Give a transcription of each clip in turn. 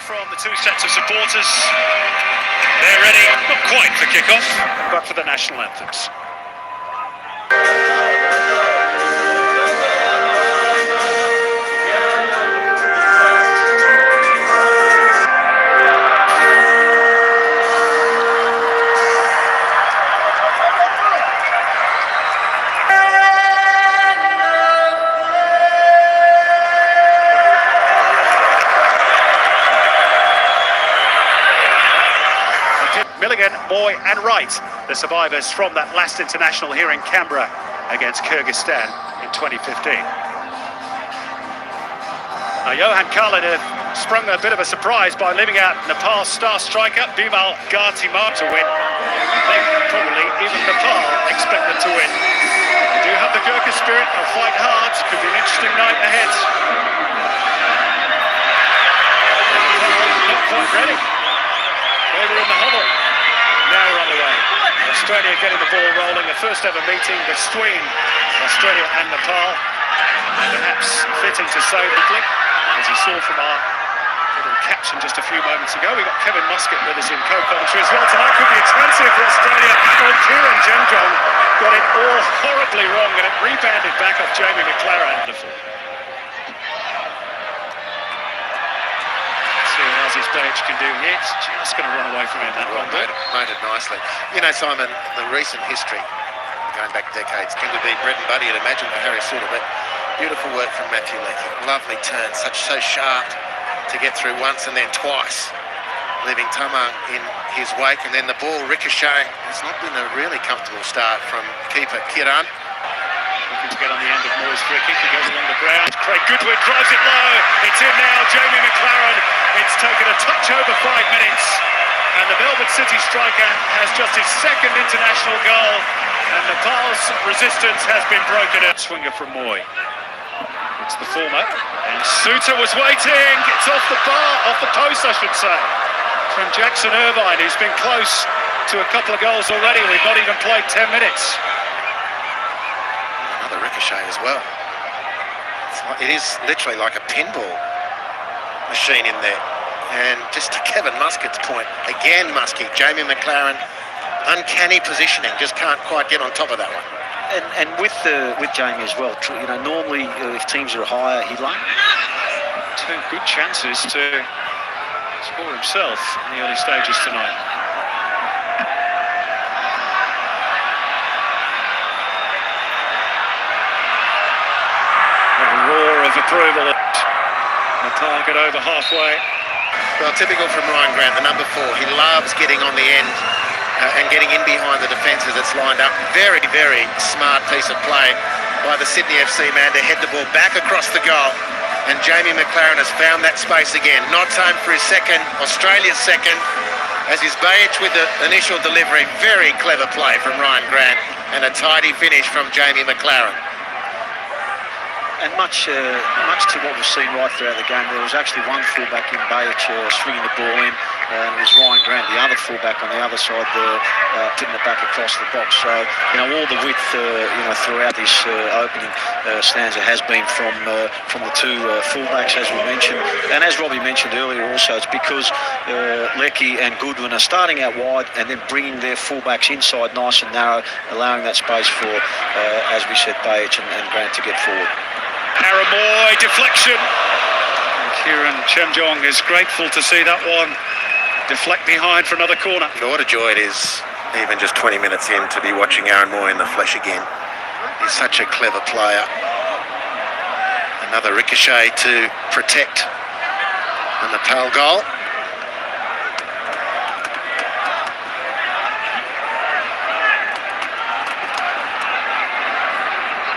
from the two sets of supporters. They're ready, not quite for kick-off, but for the national anthems. Milligan, Moy and Wright, the survivors from that last international here in Canberra against Kyrgyzstan in 2015. Now Johan Karlin sprung a bit of a surprise by leaving out Nepal's star striker Bimal Gartimar to win. They probably, even Nepal, expect them to win. They do have the Gurkha spirit, they'll fight hard, could be an interesting night ahead. Not quite ready. They were in the huddle. Now we're on the way. Australia getting the ball rolling, the first ever meeting between Australia and Nepal. Perhaps fitting to say quickly, as you saw from our little caption just a few moments ago. We got Kevin Muscat with us in co-commentary as well. Tonight could be expensive for Australia. Oh, Kieran Chemjong got it all horribly wrong and it rebounded back off Jamie McLaren. As Baich can do here, it's just going to run away from him that one. Made it nicely. You know, Simon, the recent history, going back decades, tend to be bread and butter, you'd imagine, for Harry Souttar, but beautiful work from Matthew Leckie. Lovely turn, so sharp to get through once and then twice, leaving Tamang in his wake, and then the ball ricocheting. It's not been a really comfortable start from keeper Kiran. Looking to get on the end of Moy's free kick, he goes along the ground. Craig Goodwin drives it low, it's in now, Jamie McLaren. It's taken a touch over 5 minutes, and the Melbourne City striker has just his second international goal, and Nepal's resistance has been broken. A swinger from Moy. It's the former, and Souttar was waiting. It's off the bar, off the post, I should say, from Jackson Irvine, who's been close to a couple of goals already. We've not even played 10 minutes. Another ricochet as well. It is literally like a pinball machine in there. And just to Kevin Muscat's point, again Muskie, Jamie McLaren, uncanny positioning, just can't quite get on top of that one. And with Jamie as well, you know, normally if teams are higher, he'd like two good chances to score himself in the early stages tonight. A roar of approval. Nepal get over halfway. Well, typical from Ryan Grant, the number 4. He loves getting on the end and getting in behind the defences that's lined up. Very, very smart piece of play by the Sydney FC man to head the ball back across the goal. And Jamie McLaren has found that space again. Not time for his second, Australia's second, as is Baich with the initial delivery. Very clever play from Ryan Grant and a tidy finish from Jamie McLaren. And much to what we've seen right throughout the game, there was actually one fullback in Baich swinging the ball in, and it was Ryan Grant, the other fullback on the other side there, putting it back across the box. So, you know, all the width, throughout this opening stanza has been from the two fullbacks, as we mentioned. And as Robbie mentioned earlier also, it's because Leckie and Goodwin are starting out wide and then bringing their fullbacks inside nice and narrow, allowing that space for, as we said, Baich and Grant to get forward. Moy, deflection. And Kieran Chemjong is grateful to see that one deflect behind for another corner. What a joy it is, even just 20 minutes in, to be watching Aaron Moy in the flesh again. He's such a clever player. Another ricochet to protect the Nepal goal.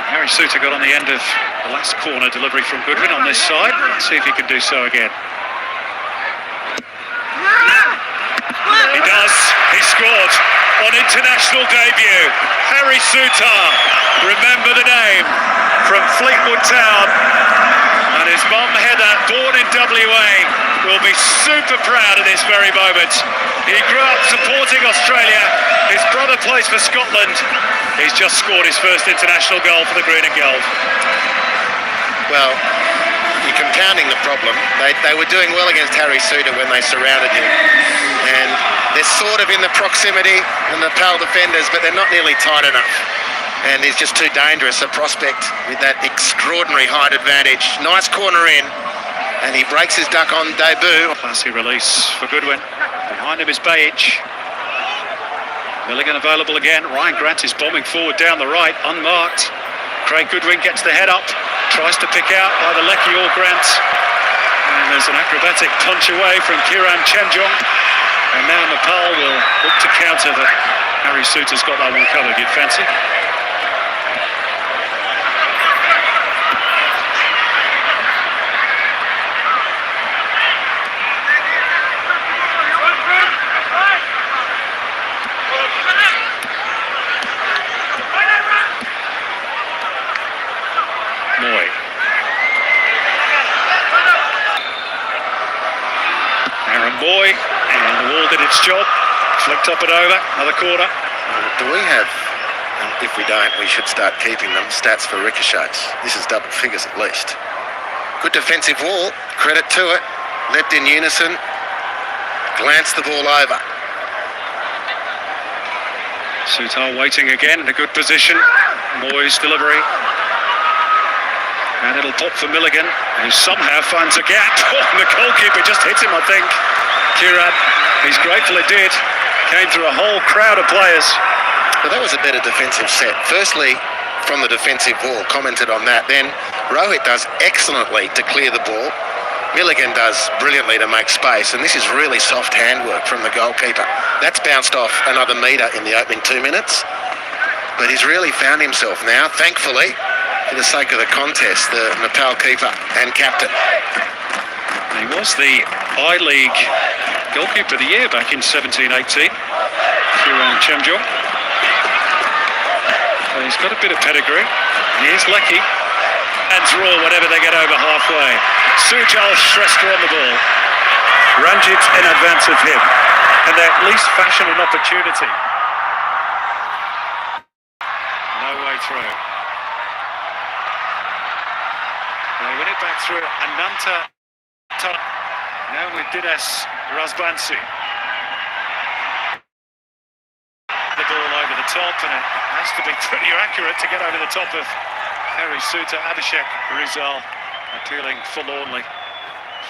Harry Souttar got on the end of the last corner delivery from Goodwin on this side. Let's see if he can do so again. He does. He scored on international debut. Harry Souttar, remember the name, from Fleetwood Town. And his mum Heather, born in WA, will be super proud at this very moment. He grew up supporting Australia. His brother plays for Scotland. He's just scored his first international goal for the Green and Gold. Well, you're compounding the problem. They were doing well against Harry Suter when they surrounded him. And they're sort of in the proximity, the Nepal defenders, but they're not nearly tight enough. And he's just too dangerous a prospect with that extraordinary height advantage. Nice corner in, and he breaks his duck on debut. Classy release for Goodwin. Behind him is Bajic. Milligan available again. Ryan Grant is bombing forward down the right, unmarked. Craig Goodwin gets the head up, tries to pick out either Leckie or Grant. And there's an acrobatic punch away from Kiran Chemjong. And now Nepal will look to counter that. Harry Suter's got that one covered, you'd fancy. Boy, and the wall did its job, flicked up and over, another corner. Do we have, and if we don't, we should start keeping them, stats for ricochets? This is double figures at least. Good defensive wall, credit to it. Leapt in unison, glanced the ball over. Sutar waiting again in a good position. Moy's delivery. And it'll pop for Milligan, who somehow finds a gap. Oh, the goalkeeper just hits him, I think. Kiran, he's grateful it did. Came through a whole crowd of players. But that was a better defensive set. Firstly, from the defensive wall, commented on that. Then Rohit does excellently to clear the ball. Milligan does brilliantly to make space. And this is really soft handwork from the goalkeeper. That's bounced off another metre in the opening 2 minutes. But he's really found himself now, thankfully, for the sake of the contest, the Nepal keeper and captain. He was the I-League goalkeeper of the year back in 17-18. Kiran Chemjong. Well, he's got a bit of pedigree. And here's Leckie. Hands raw whenever they get over halfway. Sujal Shrestha on the ball. Ranjit in advance of him. And they at least fashion an opportunity. No way through. They win it back through Ananta. Now with Dinesh Razbansi. The ball over the top, and it has to be pretty accurate to get over the top of Harry Suter. Abhishek Rizal appealing forlornly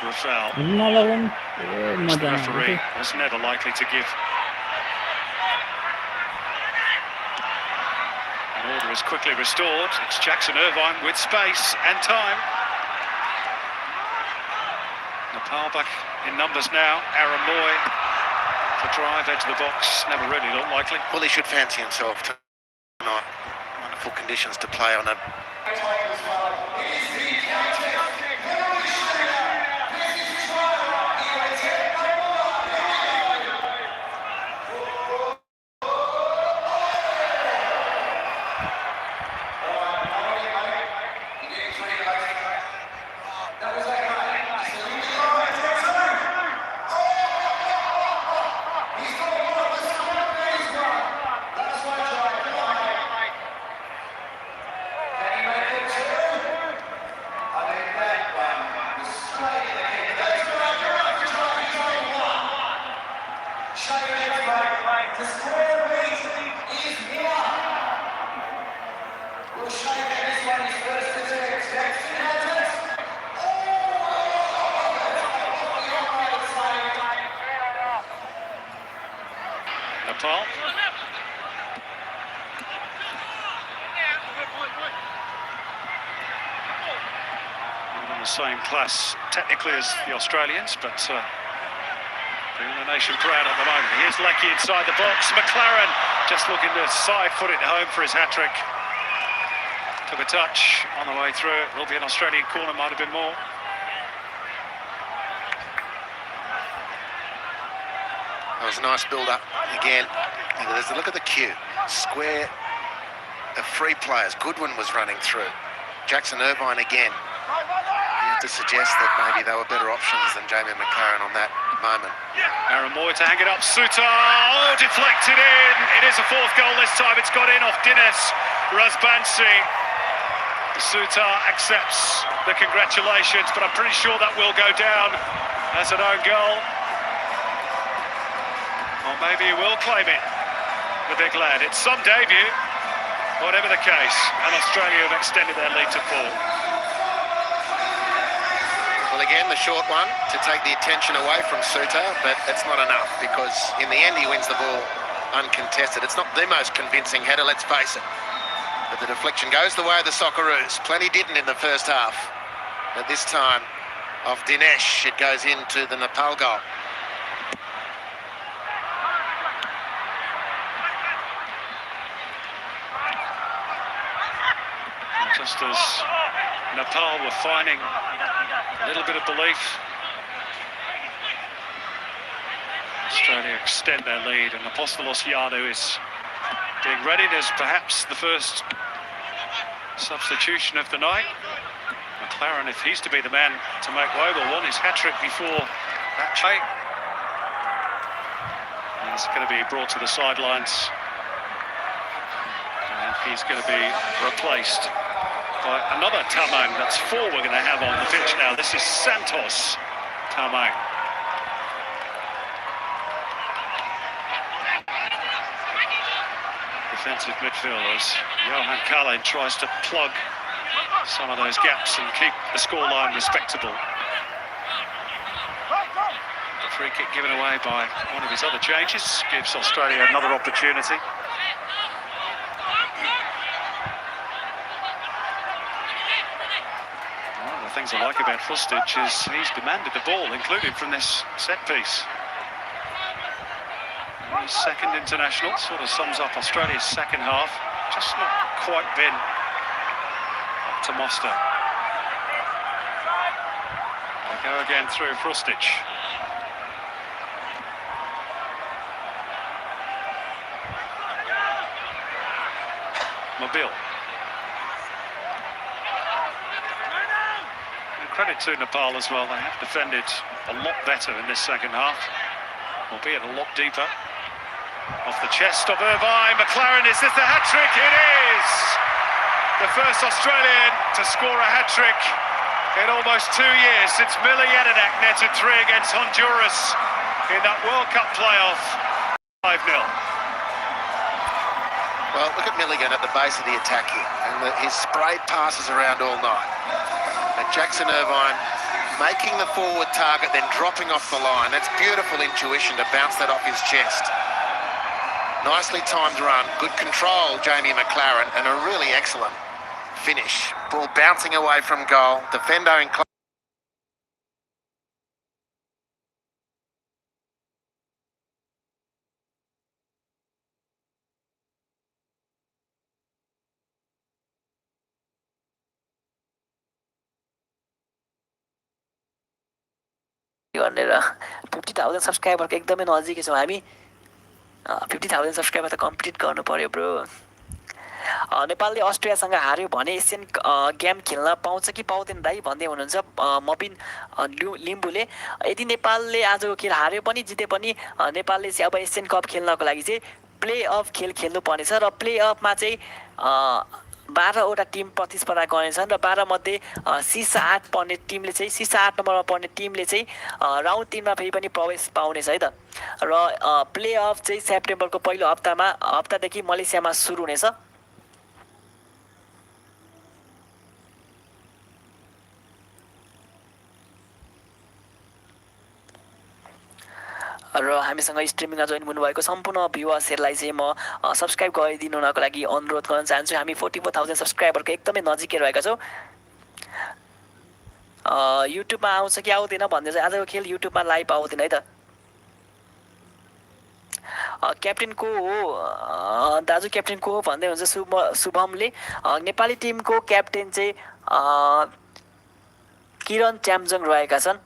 for a foul. The referee was never likely to give. An order is quickly restored. It's Jackson Irvine with space and time. Nepal back in numbers now. Aaron Moy, the drive, edge of the box, never really looked likely. Well, he should fancy himself tonight. Wonderful conditions to play on a... Nepal. In the same class technically as the Australians, but doing the nation proud at the moment. Here's Leckie inside the box. McLaren just looking to side foot it home for his hat-trick. Took a touch on the way through. It will be an Australian corner, might have been more. That was a nice build-up again. There's a look at the queue. Square of free players. Goodwin was running through. Jackson Irvine again. You have to suggest that maybe they were better options than Jamie McLaren on that moment. Aaron Moy to hang it up. Sutar, oh, deflected in. It is a fourth goal this time. It's got in off Dinesh Razbansi. Sutar accepts the congratulations, but I'm pretty sure that will go down as an own goal. Or maybe he will claim it, the big lad. It's some debut, whatever the case, and Australia have extended their lead to 4. Well, again, the short one to take the attention away from Sutar, but it's not enough because in the end he wins the ball uncontested. It's not the most convincing header, let's face it. But the deflection goes the way of the Socceroos. Plenty didn't in the first half. But this time, off Dinesh, it goes into the Nepal goal. Just as Nepal were finding a little bit of belief, Australia extend their lead, and Apostolos Yanu is being readied as perhaps the first substitution of the night. McLaren, if he's to be the man to make way, will want his hat-trick before that change. He's going to be brought to the sidelines, and he's going to be replaced by another Tamang. That's 4 we're going to have on the pitch now. This is Santos Tamang. Defensive midfielders. Johan Kalin tries to plug some of those gaps and keep the scoreline respectable. The free kick given away by one of his other changes gives Australia another opportunity. One of the things I like about Fustic is he's demanded the ball, including from this set piece. His second international sort of sums up Australia's second half. Just not quite been up to muster. They go again through Fustic. Mobile. And credit to Nepal as well. They have defended a lot better in this second half, albeit a lot deeper. Off the chest of Irvine, McLaren, is this the hat-trick? It is! The first Australian to score a hat-trick in almost 2 years since Miller Jedinak netted 3 against Honduras in that World Cup playoff. 5-0. Well, look at Milligan at the base of the attack here, and his sprayed passes around all night. And Jackson Irvine making the forward target, then dropping off the line. That's beautiful intuition to bounce that off his chest. Nicely timed run, good control, Jamie McLaren, and a really excellent finish. Ball bouncing away from goal, defender in close. भनेर 50,000 सब्सक्राइबरको एकदमै नजिकै छौँ हामी. 50,000 subscriber त complete गर्नु पर्यो bro. नेपालले अस्ट्रेलियासँग हार्यो भने एसियन गेम खेल्न पाउँछ कि पाउँदैन दाइ भन्दै हुनुहुन्छ मबिन लिम्बुले. यदि नेपालले आजको खेल हार्यो पनि जिते पनि नेपालले चाहिँ अब एसियन कप खेल्नको लागि चाहिँ प्ले अफ खेल खेल्नु पर्नेछ र प्ले अफमा चाहिँ 12वटा टिम प्रतिस्पर्धा गर्नेछन् र 12 मध्ये शीर्ष 8 पर्ने टिमले चाहिँ शीर्ष 8 नम्बरमा पर्ने टिमले चाहिँ राउन्ड 3 मा फेरि पनि प्रवेश पाउनेछ है त. र प्ले अफ चाहिँ सेप्टेम्बरको पहिलो हप्तादेखि मलेसियामा सुरु हुनेछ. र हामीसँग स्ट्रिमिङमा जोइन हुनुभएको सम्पूर्ण भ्युअर्सहरूलाई चाहिँ म सब्सक्राइब गरिदिनुको लागि अनुरोध गर्न चाहन्छु. हामी 44,000 सब्सक्राइबरको एकदमै नजिकै रहेका छौँ. युट्युबमा आउँछ कि आउँदैन भन्ने चाहिँ आजको खेल युट्युबमा लाइभ आउँदैन है त. क्याप्टेन को हो दाजु, क्याप्टेन को हो भन्दै हुन्छ शुभमले. नेपाली टिमको क्याप्टेन चाहिँ किरण च्याम्जङ रहेका छन्.